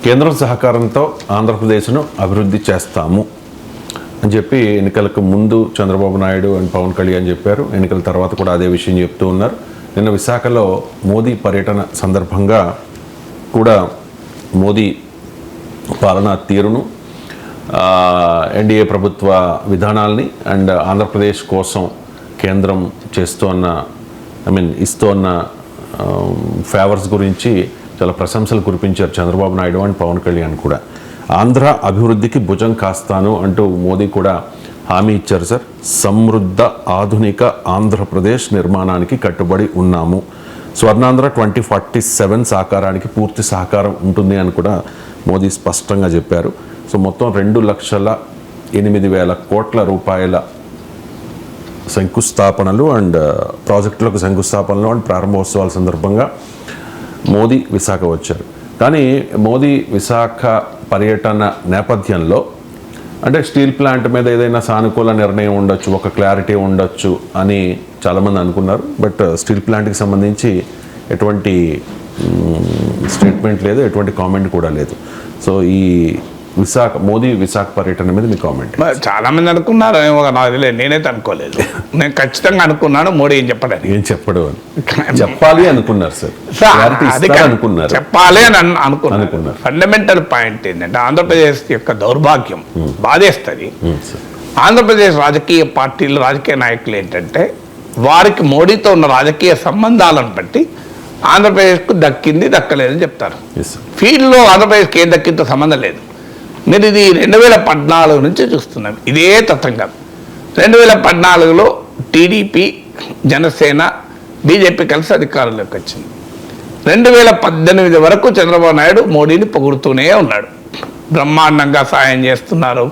కేంద్రం సహకారంతో ఆంధ్రప్రదేశ్ను అభివృద్ధి చేస్తాము అని చెప్పి ఎన్నికలకు ముందు చంద్రబాబు నాయుడు అండ్ పవన్ కళ్యాణ్ చెప్పారు. ఎన్నికల తర్వాత కూడా అదే విషయం చెప్తూ ఉన్నారు. నిన్న విశాఖలో మోదీ పర్యటన సందర్భంగా కూడా మోదీ పాలనా తీరును, ఎన్డీఏ ప్రభుత్వ విధానాల్ని అండ్ ఆంధ్రప్రదేశ్ కోసం కేంద్రం ఇస్తున్న ఫేవర్స్ గురించి చాలా ప్రశంసలు కురిపించారు చంద్రబాబు నాయుడు అండ్ పవన్ కళ్యాణ్ కూడా. ఆంధ్ర అభివృద్ధికి భుజం కాస్తాను అంటూ మోదీ కూడా హామీ ఇచ్చారు. సార్, సమృద్ధ ఆధునిక ఆంధ్రప్రదేశ్ నిర్మాణానికి కట్టుబడి ఉన్నాము, స్వర్ణాంధ్ర 2047 సాకారానికి పూర్తి సహకారం ఉంటుంది అని కూడా మోదీ స్పష్టంగా చెప్పారు. సో మొత్తం 2,08,000 కోట్ల రూపాయల శంకుస్థాపనలు అండ్ ప్రాజెక్టులకు శంకుస్థాపనలు అండ్ ప్రారంభోత్సవాల సందర్భంగా మోదీ విశాఖ వచ్చారు. కానీ మోదీ విశాఖ పర్యటన నేపథ్యంలో అంటే స్టీల్ ప్లాంట్ మీద ఏదైనా సానుకూల నిర్ణయం ఉండొచ్చు, ఒక క్లారిటీ ఉండొచ్చు అని చాలామంది అనుకున్నారు. బట్ స్టీల్ ప్లాంట్కి సంబంధించి ఎటువంటి స్టేట్మెంట్ లేదు, ఎటువంటి కామెంట్ కూడా లేదు. సో ఈ మోదీ విశాఖ పర్యటన మీద మీ కామెంట్? చాలా మంది అనుకున్నారు, నేనైతే అనుకోలేదు. నేను ఖచ్చితంగా అనుకున్నాను మోడీ ఏం చెప్పలేదు, ఏం చెప్పడు అని చెప్పాలి అనుకున్నారు. సార్ అనుకున్నారు, చెప్పాలి అని అనుకున్నారు. ఫండమెంటల్ పాయింట్ ఏంటంటే ఆంధ్రప్రదేశ్ యొక్క దౌర్భాగ్యం బాధేస్తుంది. ఆంధ్రప్రదేశ్ రాజకీయ పార్టీలు, రాజకీయ నాయకులు ఏంటంటే వారికి మోడీతో ఉన్న రాజకీయ సంబంధాలను బట్టి ఆంధ్రప్రదేశ్కు దక్కింది దక్కలేదని చెప్తారు. ఫీల్డ్లో ఆంధ్రప్రదేశ్కి ఏం దక్కింతో సంబంధం లేదు. మీరు ఇది 2014 నుంచి చూస్తున్నాం ఇదే తతంగం. 2014లో టీడీపీ, జనసేన, బీజేపీ కలిసి అధికారంలోకి వచ్చింది. 2018 వరకు చంద్రబాబు నాయుడు మోడీని పొగుడుతూనే ఉన్నాడు. బ్రహ్మాండంగా సాయం చేస్తున్నారు,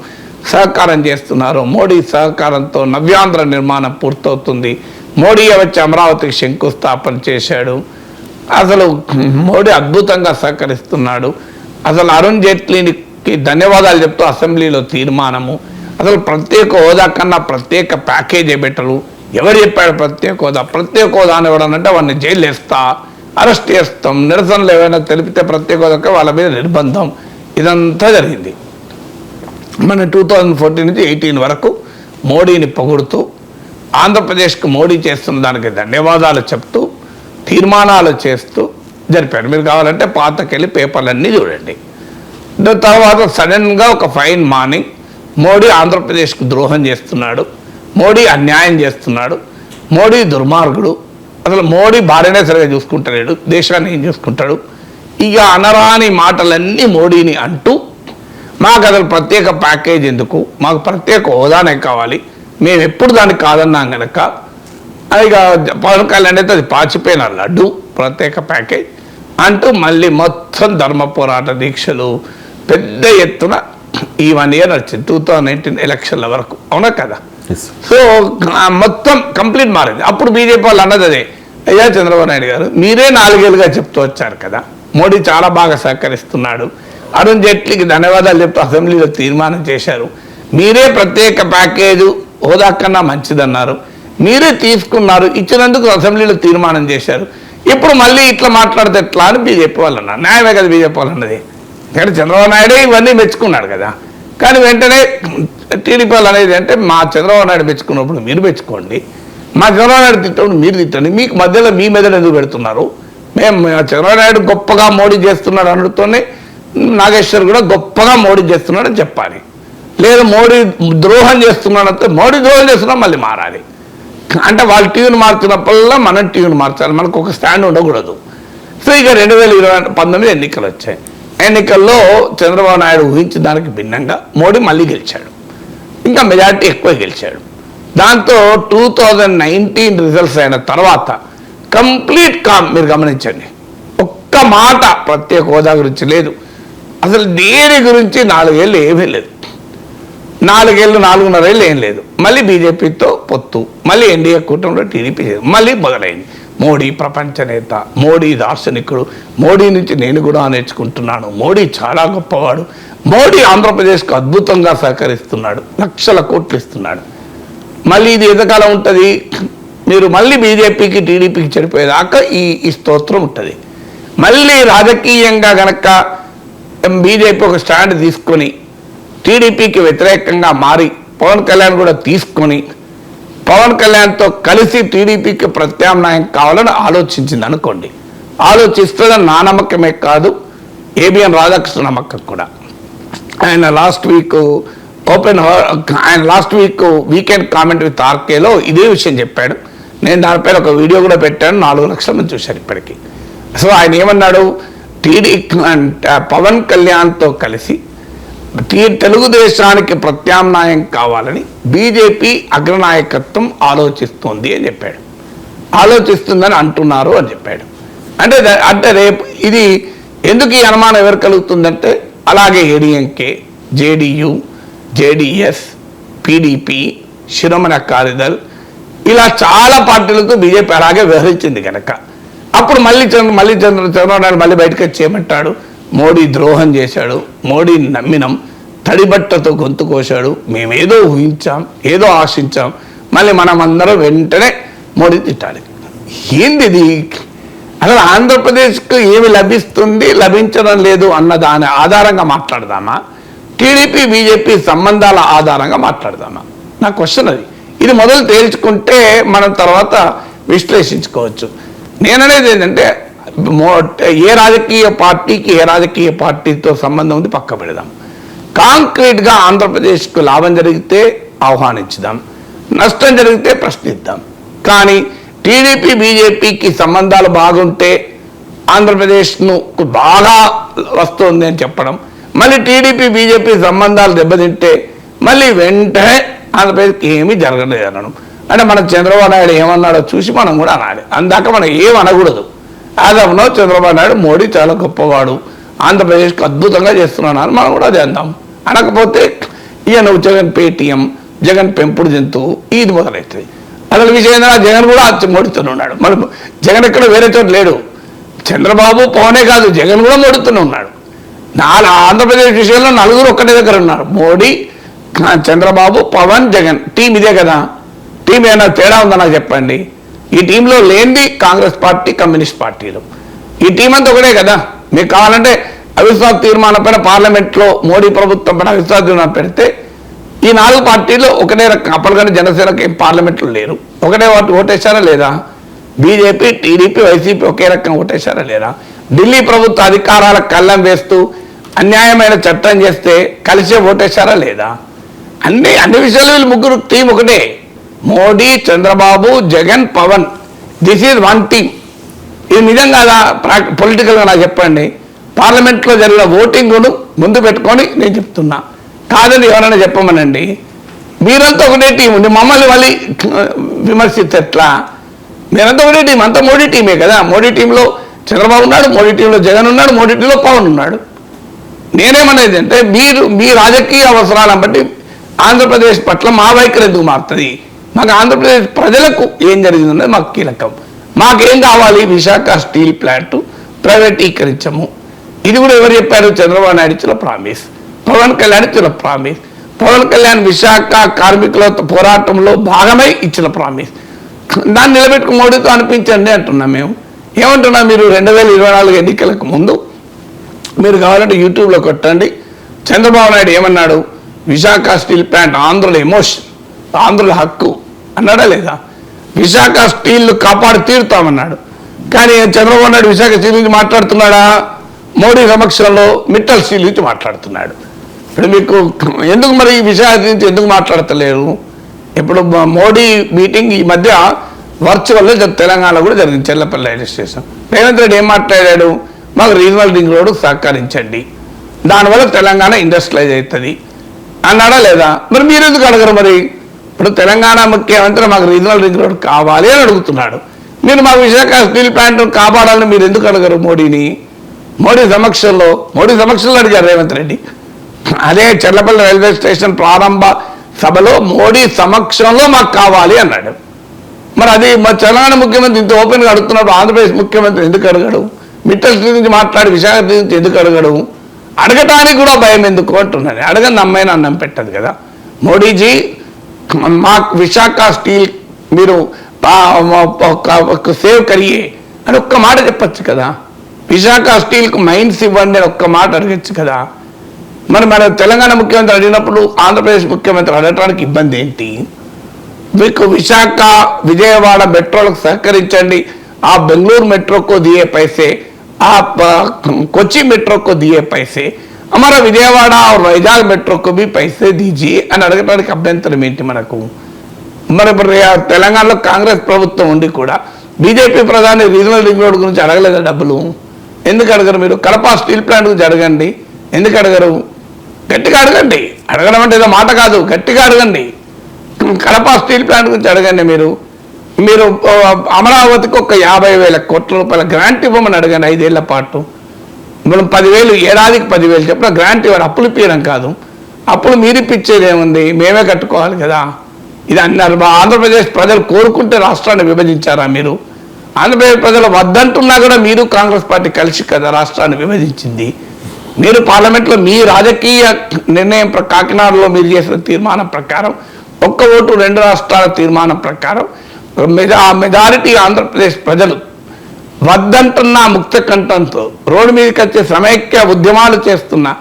సహకారం చేస్తున్నారు. మోడీ సహకారంతో నవ్యాంధ్ర నిర్మాణం పూర్తవుతుంది. మోడీ వచ్చి అమరావతికి శంకుస్థాపన చేశాడు. అసలు మోడీ అద్భుతంగా సహకరిస్తున్నాడు. అసలు అరుణ్ జైట్లీకి ధన్యవాదాలు చెప్తూ అసెంబ్లీలో తీర్మానము. అసలు ప్రత్యేక హోదా కన్నా ప్రత్యేక ప్యాకేజీ బెటరు. ఎవరు చెప్పాడు ప్రత్యేక హోదా? ప్రత్యేక హోదా అని ఎవడనంటే వాడిని జైలు వేస్తా, అరెస్ట్ చేస్తాం, నిరసనలు ఏమైనా తెలిపితే ప్రత్యేక హోదాకి వాళ్ళ మీద నిర్బంధం. ఇదంతా జరిగింది. మన 2014 నుంచి 18 వరకు మోడీని పొగుడుతూ ఆంధ్రప్రదేశ్కి మోడీ చేస్తున్న దానికి ధన్యవాదాలు చెప్తూ తీర్మానాలు చేస్తూ జరిపారు. మీరు కావాలంటే పాతకెళ్ళి పేపర్లన్నీ చూడండి. దాని తర్వాత సడన్గా ఒక ఫైన్ మార్నింగ్ మోడీ ఆంధ్రప్రదేశ్కు ద్రోహం చేస్తున్నాడు, మోడీ అన్యాయం చేస్తున్నాడు, మోడీ దుర్మార్గుడు, అసలు మోడీ భార్యనే సరిగా చూసుకుంటలేడు, దేశాన్ని ఏం చూసుకుంటాడు, ఇక అనరాని మాటలన్నీ మోడీని అంటూ మాకు అసలు ప్రత్యేక ప్యాకేజ్ ఎందుకు, మాకు ప్రత్యేక హోదానే కావాలి, మేము ఎప్పుడు దానికి కాదన్నాం కనుక ఇక పవన్ కళ్యాణ్ అయితే అది పాచిపోయిన లడ్డు ప్రత్యేక ప్యాకేజ్ అంటూ మళ్ళీ మొత్తం ధర్మ పోరాట దీక్షలు పెద్ద ఎత్తున ఈ 1 year వచ్చింది 2019 ఎలక్షన్ల వరకు. అవునా కదా? సో మొత్తం కంప్లీట్ మారింది. అప్పుడు బీజేపీ వాళ్ళు అన్నది అదే, అయ్యా చంద్రబాబు నాయుడు గారు మీరే 4 ఏళ్ళుగా చెప్తూ వచ్చారు కదా మోడీ చాలా బాగా సహకరిస్తున్నాడు, అరుణ్ జైట్లీకి ధన్యవాదాలు చెప్తూ అసెంబ్లీలో తీర్మానం చేశారు, మీరే ప్రత్యేక ప్యాకేజు హోదా కన్నా మంచిదన్నారు, మీరే తీసుకున్నారు, ఇచ్చినందుకు అసెంబ్లీలో తీర్మానం చేశారు, ఇప్పుడు మళ్ళీ ఇట్లా మాట్లాడితే ఎట్లా అని బీజేపీ వాళ్ళు అన్నారు. న్యాయమే కదా బీజేపీ వాళ్ళు అన్నది. కానీ చంద్రబాబు నాయుడే ఇవన్నీ మెచ్చుకున్నాడు కదా. కానీ వెంటనే టీడీపీ వాళ్ళు అనేది అంటే మా చంద్రబాబు నాయుడు మెచ్చుకున్నప్పుడు మీరు మెచ్చుకోండి, మా చంద్రబాబు నాయుడు తిట్టప్పుడు మీరు తిట్టండి, మీకు మధ్యలో మీ మెదడు ఎందుకు పెడుతున్నారు? మేము చంద్రబాబు నాయుడు గొప్పగా మోడీ చేస్తున్నాడు అనడంతోనే నాగేశ్వర్ కూడా గొప్పగా మోడీ చేస్తున్నాడని చెప్పాలి. లేదు మోడీ ద్రోహం చేస్తున్నాడంటే మోడీ ద్రోహం చేస్తున్నా మళ్ళీ మారాలి. అంటే వాళ్ళు ట్యూన్ మార్చినప్పుడల్లా మనం ట్యూన్ మార్చాలి, మనకు ఒక స్టాండ్ ఉండకూడదు. సో ఇక 2019 ఎన్నికలు వచ్చాయి. ఎన్నికల్లో చంద్రబాబు నాయుడు ఊహించిన దానికి భిన్నంగా మోడీ మళ్ళీ గెలిచాడు, ఇంకా మెజార్టీ ఎక్కువ గెలిచాడు. దాంతో 2019 రిజల్ట్స్ అయిన తర్వాత కంప్లీట్ కామ్. మీరు గమనించండి, ఒక్క మాట ప్రత్యేక హోదా గురించి లేదు, అసలు దేని గురించి 4 ఏళ్ళు ఏమీ లేదు. 4 ఏళ్ళు 4.5 ఏళ్ళు ఏం లేదు. మళ్ళీ బీజేపీతో పొత్తు, మళ్ళీ ఎన్డీఏ కూటమిలో టీడీపీ మళ్ళీ మొదలైంది. మోడీ ప్రపంచ నేత, మోడీ దార్శనికుడు, మోడీ నుంచి నేను కూడా నేర్చుకుంటున్నాను, మోడీ చాలా గొప్పవాడు, మోడీ ఆంధ్రప్రదేశ్కు అద్భుతంగా సహకరిస్తున్నాడు, లక్షల కోట్లు ఇస్తున్నాడు. మళ్ళీ ఇది ఎంతకాలం ఉంటుంది? మీరు మళ్ళీ బీజేపీకి టీడీపీకి చెడిపోయేదాకా ఈ స్తోత్రం ఉంటుంది. మళ్ళీ రాజకీయంగా గనక బీజేపీ ఒక స్టాండ్ తీసుకొని టీడీపీకి వ్యతిరేకంగా మారి పవన్ కళ్యాణ్ కూడా తీసుకొని పవన్ కళ్యాణ్తో కలిసి టీడీపీకి ప్రత్యామ్నాయం కావాలని ఆలోచించింది అనుకోండి. ఆలోచిస్తుందని నా నమ్మకమే కాదు, ఏబిఎన్ రాధాకృష్ణ నమ్మకం కూడా. ఆయన last week weekend comment with ఆర్కేలో ఇదే విషయం చెప్పాడు. నేను దానిపైన ఒక వీడియో కూడా పెట్టాను, 4 లక్షల మంది చూశారు ఇప్పటికీ. సో ఆయన ఏమన్నాడు, పవన్ కళ్యాణ్తో కలిసి తెలుగుదేశానికి ప్రత్యామ్నాయం కావాలని బీజేపీ అగ్రనాయకత్వం ఆలోచిస్తోంది అని చెప్పాడు. ఆలోచిస్తుందని అంటున్నారు అని చెప్పాడు. అంటే రేపు ఇది ఎందుకు ఈ అనుమానం ఎవరు కలుగుతుందంటే, అలాగే ఏడీఎంకే, జేడీయూ, జేడీఎస్, పీడీపీ, శిరోమణి అకాలీదళ్ ఇలా చాలా పార్టీలతో బీజేపీ అలాగే వ్యవహరించింది కనుక అప్పుడు మళ్ళీ చంద్రబాబు నాయుడు మళ్ళీ బయటకు వచ్చి ఏమంటాడు, మోడీ ద్రోహం చేశాడు, మోడీని నమ్మినాం, తడిబట్టతో గొంతు కోశాడు, మేమేదో ఊహించాం, ఏదో ఆశించాం, మళ్ళీ మనమందరం వెంటనే మోడీ తిట్టాలి. ఏంది అసలు ఆంధ్రప్రదేశ్కు ఏమి లభిస్తుంది, లభించడం లేదు అన్న దాని ఆధారంగా మాట్లాడదామా, టీడీపీ బీజేపీ సంబంధాల ఆధారంగా మాట్లాడదామా? నా క్వశ్చన్ అది. ఇది మొదలు తేల్చుకుంటే మనం తర్వాత విశ్లేషించుకోవచ్చు. నేననేది ఏంటంటే, ఏ రాజకీయ పార్టీకి ఏ రాజకీయ పార్టీతో సంబంధం ఉంది పక్క పెడదాం. కాంక్రీట్గా ఆంధ్రప్రదేశ్కు లాభం జరిగితే ఆహ్వానించుదాం, నష్టం జరిగితే ప్రశ్నిద్దాం. కానీ టీడీపీ బీజేపీకి సంబంధాలు బాగుంటే ఆంధ్రప్రదేశ్ను బాగా వస్తుంది అని చెప్పడం, మళ్ళీ టీడీపీ బీజేపీ సంబంధాలు దెబ్బతింటే మళ్ళీ వెంటనే ఆంధ్రప్రదేశ్కి ఏమీ జరగలేదు అనడం. అంటే మన చంద్రబాబు నాయుడు ఏమన్నాడో చూసి మనం కూడా అనాలి. అందాక మనం ఏం అనకూడదు. యాదవ్నో చంద్రబాబు నాయుడు మోడీ చాలా గొప్పవాడు, ఆంధ్రప్రదేశ్కి అద్భుతంగా చేస్తున్నాను అని మనం కూడా అది అందాం. అనకపోతే ఈయన జగన్ పేటీఎం, జగన్ పెంపుడు జంతువు ఇది మొదలవుతుంది. అసలు విషయం జగన్ కూడా మోడీతోనే ఉన్నాడు. మరి జగన్ ఎక్కడ వేరే చోట లేడు. చంద్రబాబు పవనే కాదు, జగన్ కూడా మోడీతోనే ఉన్నాడు. ఆంధ్రప్రదేశ్ విషయంలో 4 ఒక్కటే దగ్గర ఉన్నారు, మోడీ, చంద్రబాబు, పవన్, జగన్. టీం ఇదే కదా. టీం ఏమైనా తేడా ఉందా నాకు చెప్పండి. ఈ టీంలో లేనిది కాంగ్రెస్ పార్టీ, కమ్యూనిస్ట్ పార్టీలు. ఈ టీం అంతా ఒకటే కదా. మీకు కావాలంటే అవిశ్వాస తీర్మానం పైన పార్లమెంట్లో మోడీ ప్రభుత్వం పైన అవిశ్వాస తీర్మానం పెడితే ఈ 4 పార్టీలు ఒకటే రకం. అప్పటికంటే జనసేనకి పార్లమెంట్లో లేరు, ఒకటే ఓటేశారా లేదా? బీజేపీ, టీడీపీ, వైసీపీ ఒకే రకం ఓటేశారా లేదా? ఢిల్లీ ప్రభుత్వ అధికారాలకు కళ్ళం వేస్తూ అన్యాయమైన చట్టం చేస్తే కలిసే ఓటేశారా లేదా? అన్ని విషయాలు వీళ్ళు ముగ్గురు టీం ఒకటే. Modi, Chandrababu, Jagan, Pawan, this is one team. ఇది నిజంగా పొలిటికల్గా నాకు చెప్పండి. పార్లమెంట్లో జరిగిన ఓటింగ్ను ముందు పెట్టుకొని నేను చెప్తున్నా, కాదని ఎవరైనా చెప్పమనండి. మీరంతా ఒకటే టీం ఉంది, మమ్మల్ని మళ్ళీ విమర్శిస్తే ఎట్లా? మీరంతా ఒకటే టీం, అంతా మోడీ టీమే కదా. మోడీ టీంలో చంద్రబాబు ఉన్నాడు, మోడీ టీంలో జగన్ ఉన్నాడు, మోడీ టీంలో పవన్ ఉన్నాడు. నేనేమనేది అంటే, మీ రాజకీయ అవసరాలను బట్టి ఆంధ్రప్రదేశ్ పట్ల మా వైఖరి ఎందుకు మారుతుంది? మాకు ఆంధ్రప్రదేశ్ ప్రజలకు ఏం జరిగిందన్నది మాకు కీలకం. మాకేం కావాలి? విశాఖ స్టీల్ ప్లాంట్ ప్రైవేటీకరించము. ఇది కూడా ఎవరు చెప్పారు? చంద్రబాబు నాయుడు ఇచ్చిన ప్రామిస్, పవన్ కళ్యాణ్ ఇచ్చిన ప్రామిస్. పవన్ కళ్యాణ్ విశాఖ కార్మికుల పోరాటంలో భాగమై ఇచ్చిన ప్రామిస్. దాన్ని నిలబెట్టుకు మోడీతో అనిపించండి అంటున్నాం మేము. ఏమంటున్నాం? మీరు 2024 ఎన్నికలకు ముందు మీరు కావాలంటే యూట్యూబ్లో కొట్టండి. చంద్రబాబు నాయుడు ఏమన్నాడు? విశాఖ స్టీల్ ప్లాంట్ ఆంధ్రుల ఎమోషన్, ఆంధ్రుల హక్కు అన్నాడా లేదా? విశాఖ స్టీల్ కాపాడు తీరుతామన్నాడు. కానీ చంద్రబాబు నాయుడు విశాఖ స్టీల్ నుంచి మాట్లాడుతున్నాడా? మోడీ సమక్షంలో మిట్టల్ స్టీల్ నుంచి మాట్లాడుతున్నాడు. ఇప్పుడు మీకు ఎందుకు మరి ఈ విశాఖ నుంచి ఎందుకు మాట్లాడతలేరు? ఇప్పుడు మోడీ మీటింగ్ ఈ మధ్య వర్చువల్లో తెలంగాణలో కూడా జరిగింది, చెల్లపల్లి రైల్వే స్టేషన్. రేవంత్ రెడ్డి ఏం మాట్లాడాడు? మాకు రీజనల్ రింగ్ రోడ్డు సహకరించండి, దానివల్ల తెలంగాణ ఇండస్ట్రియలైజ్ అవుతుంది అన్నాడా లేదా? మరి మీరు ఎందుకు అడగరు? మరి ఇప్పుడు తెలంగాణ ముఖ్యమంత్రి మాకు రీజనల్ రింగ్ రోడ్ కావాలి అని అడుగుతున్నాడు. మీరు మాకు విశాఖ స్టీల్ ప్లాంట్ కాపాడాలని మీరు ఎందుకు అడగరు మోడీని? మోడీ సమక్షంలో అడిగారు రేవంత్ రెడ్డి. అదే చెల్లపల్లి రైల్వే స్టేషన్ ప్రారంభ సభలో మోడీ సమక్షంలో మాకు కావాలి అన్నాడు. మరి అది మా తెలంగాణ ముఖ్యమంత్రి ఇంత ఓపెన్గా అడుగుతున్నాడు, ఆంధ్రప్రదేశ్ ముఖ్యమంత్రి ఎందుకు అడగడు? మిట్టల్ స్టీల్ నుంచి మాట్లాడి విశాఖ స్టీల్ నుంచి ఎందుకు అడగడు? అడగటానికి కూడా భయం ఎందుకు అంటున్నాను. అడగని అమ్మాయిని అన్నం పెట్టదు కదా. మోడీజీ మా విశాఖ స్టీల్ మీరు సేవ్ కరియే అని ఒక్క మాట చెప్పచ్చు కదా. విశాఖ స్టీల్కు మైన్స్ ఇవ్వండి అని ఒక్క మాట అడగచ్చు కదా. మరి మన తెలంగాణ ముఖ్యమంత్రి అడిగినప్పుడు ఆంధ్రప్రదేశ్ ముఖ్యమంత్రి అడగడానికి ఇబ్బంది ఏంటి? మీకు విశాఖ విజయవాడ మెట్రోలకు సహకరించండి, ఆ బెంగళూరు मेट्रो को दिए पैसे, आप कोची मेट्रो को दिए पैसे, हमारा विजयवाड़ा और వైజాగ్ मेट्रो को भी पैसे दीजिए అని అడగడానికి అభ్యంతరం ఏంటి మనకు? మరి తెలంగాణలో కాంగ్రెస్ ప్రభుత్వం ఉండి కూడా బీజేపీ ప్రధాని రీజనల్ రింగ్ రోడ్ గురించి అడగలేదా డబ్బులు? ఎందుకు అడగరు మీరు? కడప స్టీల్ ప్లాంట్ గురించి అడగండి, ఎందుకు అడగరు? గట్టిగా అడగండి. అడగడం అంటే ఏదో మాట కాదు, గట్టిగా అడగండి. కడప స్టీల్ ప్లాంట్ గురించి అడగండి. మీరు అమరావతికి ఒక 50,000 కోట్ల రూపాయల గ్రాంట్ ఇవ్వమని అడగండి 5 ఏళ్ల పాటు. మనం 10,000 ఏడాదికి 10,000 చెప్పిన గ్రాంట్ ఇవ్వరు, అప్పులు ఇప్పించడం కాదు. అప్పుడు మీరు ఇప్పించేది ఏముంది? మేమే కట్టుకోవాలి కదా. ఇది అన్నారు. ఆంధ్రప్రదేశ్ ప్రజలు కోరుకుంటే రాష్ట్రాన్ని విభజించారా మీరు? ఆంధ్రప్రదేశ్ ప్రజలు వద్దంటున్నా కూడా మీరు కాంగ్రెస్ పార్టీ కలిసి కదా రాష్ట్రాన్ని విభజించింది. మీరు పార్లమెంట్లో మీ రాజకీయ నిర్ణయం కాకినాడలో మీరు చేసిన తీర్మానం ప్రకారం, ఒక్క ఓటు 2 రాష్ట్రాల తీర్మానం ప్రకారం మెజారిటీ ఆంధ్రప్రదేశ్ ప్రజలు వద్దంటున్నా ముక్త కంఠంతో రోడ్డు మీదకి వచ్చే సమైక్య ఉద్యమాలు చేస్తున్నా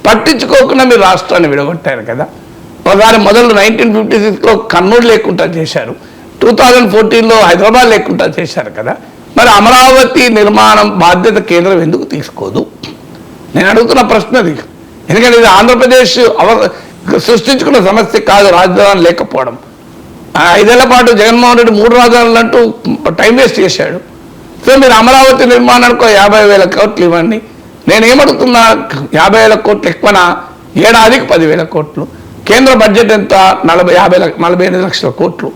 పట్టించుకోకుండా మీరు రాష్ట్రాన్ని విడగొట్టారు కదా. ఒకసారి మొదలు 1956లో కర్నూలు లేకుండా చేశారు, 2014లో హైదరాబాద్ లేకుండా చేశారు కదా. మరి అమరావతి నిర్మాణం బాధ్యత కేంద్రం ఎందుకు తీసుకోదు? నేను అడుగుతున్న ప్రశ్న అది. ఎందుకంటే ఇది ఆంధ్రప్రదేశ్ సృష్టించుకున్న సమస్య కాదు రాజధాని లేకపోవడం. 5 ఏళ్ల పాటు జగన్మోహన్ రెడ్డి 3 రాజధానులు అంటూ టైం వేస్ట్ చేశాడు. సో మీరు అమరావతి నిర్మాణానికి 50,000 కోట్లు ఇవ్వండి. నేనేమడుగుతున్నా, 50,000 కోట్లు ఎక్కువనా? ఏడాదికి 10,000 కోట్లు. కేంద్ర బడ్జెట్ ఎంత? 48 లక్షల కోట్లు.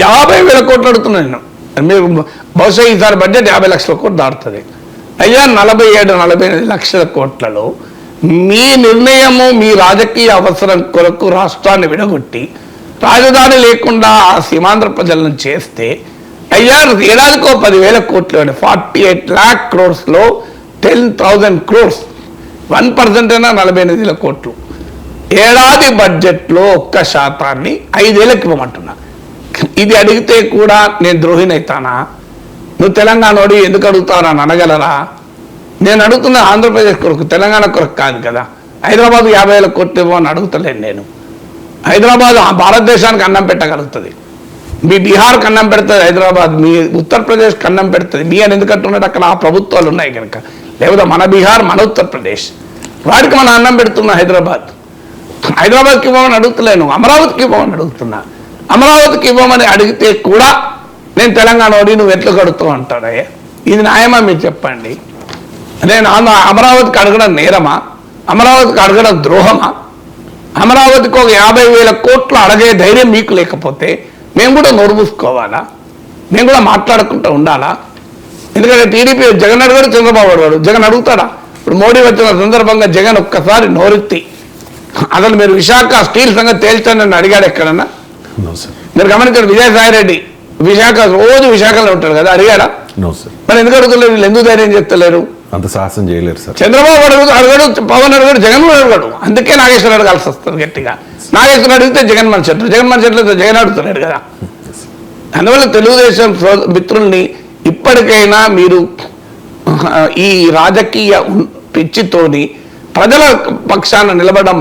50,000 కోట్లు అడుగుతున్నాను నేను. మీరు బహుశా ఈసారి బడ్జెట్ 50 లక్షల కోట్లు దాటుతుంది. అయ్యా 47-48 లక్షల కోట్లలో మీ నిర్ణయము మీ రాజకీయ అవసరం కొరకు రాష్ట్రాన్ని విడగొట్టి రాజధాని లేకుండా ఆ సీమాంధ్ర ప్రజలను చేస్తే అయ్యా ఏడాదికో 10,000 కోట్లు అండి. 48 lakh crores-లో 10,000 crores 1% అయినా 48,000 కోట్లు. ఏడాది బడ్జెట్లో 1% 5 ఏళ్ళకి ఇవ్వమంటున్నా. ఇది అడిగితే కూడా నేను ద్రోహినైతానా? నువ్వు తెలంగాణోడి ఎందుకు అడుగుతావు అని అనగలరా? నేను అడుగుతున్న ఆంధ్రప్రదేశ్ కొరకు, తెలంగాణ కొరకు కాదు కదా. హైదరాబాద్ 50,000 కోట్లు ఇవ్వమని అడుగుతలేను నేను. హైదరాబాద్ భారతదేశానికి అన్నం పెట్టగలుగుతుంది. మీ బీహార్కి అన్నం పెడుతుంది హైదరాబాద్, మీ ఉత్తరప్రదేశ్కి అన్నం పెడుతుంది. మీ అని ఎందుకంటే ఉన్నట్టు అక్కడ ఆ ప్రభుత్వాలు ఉన్నాయి కనుక. లేకపోతే మన బీహార్, మన ఉత్తరప్రదేశ్, వాడికి మన అన్నం పెడుతున్నా హైదరాబాద్. హైదరాబాద్కి ఇవ్వమని అడుగుతలేను, అమరావతికి ఇవ్వమని అడుగుతున్నా. అమరావతికి ఇవ్వమని అడిగితే కూడా నేను తెలంగాణ వాడి నువ్వు ఎట్లు కడుతావు అంటాడయ్యా. ఇది న్యాయమా మీరు చెప్పండి? నేను అమరావతికి అడగడం నేరమా? అమరావతికి అడగడం ద్రోహమా? అమరావతికి ఒక 50,000 కోట్లు అడిగే ధైర్యం మీకు లేకపోతే మేము కూడా నోరు మూసుకోవాలా? మేము కూడా మాట్లాడుకుంటూ ఉండాలా? ఎందుకంటే టీడీపీ జగన్ అడిగాడు, చంద్రబాబు అడిగాడు. జగన్ అడుగుతాడా? ఇప్పుడు మోడీ వచ్చిన సందర్భంగా జగన్ ఒక్కసారి నోరెత్తి అసలు మీరు విశాఖ స్టీల్ సంగతి తేల్చండి అని అడిగాడు ఎక్కడన్నా? మీరు గమనించారు, విజయసాయి రెడ్డి విశాఖ రోజు విశాఖలో ఉంటాడు కదా, అడిగాడా? మరి ఎందుకు అడుగుతలేరు? వీళ్ళు ఎందుకు ధైర్యం చెప్తలేరు? అంత సాహసం చేయలేరు సార్. చంద్రబాబు అడగడు, పవన్ అడగడు, జగన్ అడగడు. అందుకే నాగేశ్వర అడగాల్సి వస్తుంది గట్టిగా. నాగేశ్వర అడిగితే జగన్ మనిషి అంటారు, జగన్ మనిషి అట్లయితే జగన్ అడుగుతున్నాడు కదా. అందువల్ల తెలుగుదేశం మిత్రుల్ని ఇప్పటికైనా మీరు ఈ రాజకీయ పిచ్చితోని ప్రజల పక్షాన నిలబడడం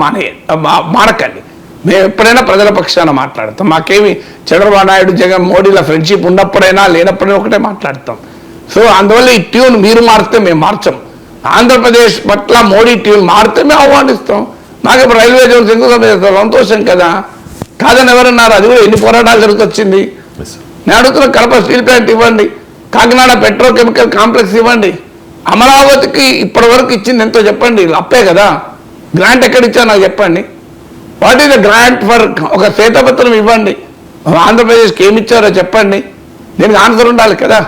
మానకండి. మేము ఎప్పుడైనా ప్రజల పక్షాన మాట్లాడతాం. మాకేమి చంద్రబాబు నాయుడు జగన్ మోడీల ఫ్రెండ్షిప్ ఉన్నప్పుడైనా లేనప్పుడైనా ఒకటే మాట్లాడతాం. సో అందువల్ల ఈ ట్యూన్ మీరు మారితే మేము మార్చం. ఆంధ్రప్రదేశ్ పట్ల మోడీ ట్యూన్ మారితే మేము ఆహ్వానిస్తాం. మాకు ఇప్పుడు రైల్వే జోన్ శంకుస్థాపన సంతోషం కదా, కాదని ఎవరన్నారు? అది కూడా ఎన్ని పోరాటాలు జరుగుతొచ్చింది. నేను అడుగుతున్న కడప స్టీల్ ప్లాంట్ ఇవ్వండి, కాకినాడ పెట్రోకెమికల్ కాంప్లెక్స్ ఇవ్వండి. అమరావతికి ఇప్పటి వరకు ఇచ్చింది ఎంతో చెప్పండి. అప్పే కదా. గ్రాంట్ ఎక్కడ ఇచ్చా నాకు చెప్పండి. What is the grant for? ఒక శ్వేతపత్రం ఇవ్వండి. ఆంధ్రప్రదేశ్కి ఏమి ఇచ్చారో చెప్పండి. దీనికి ఆన్సర్ ఉండాలి కదా.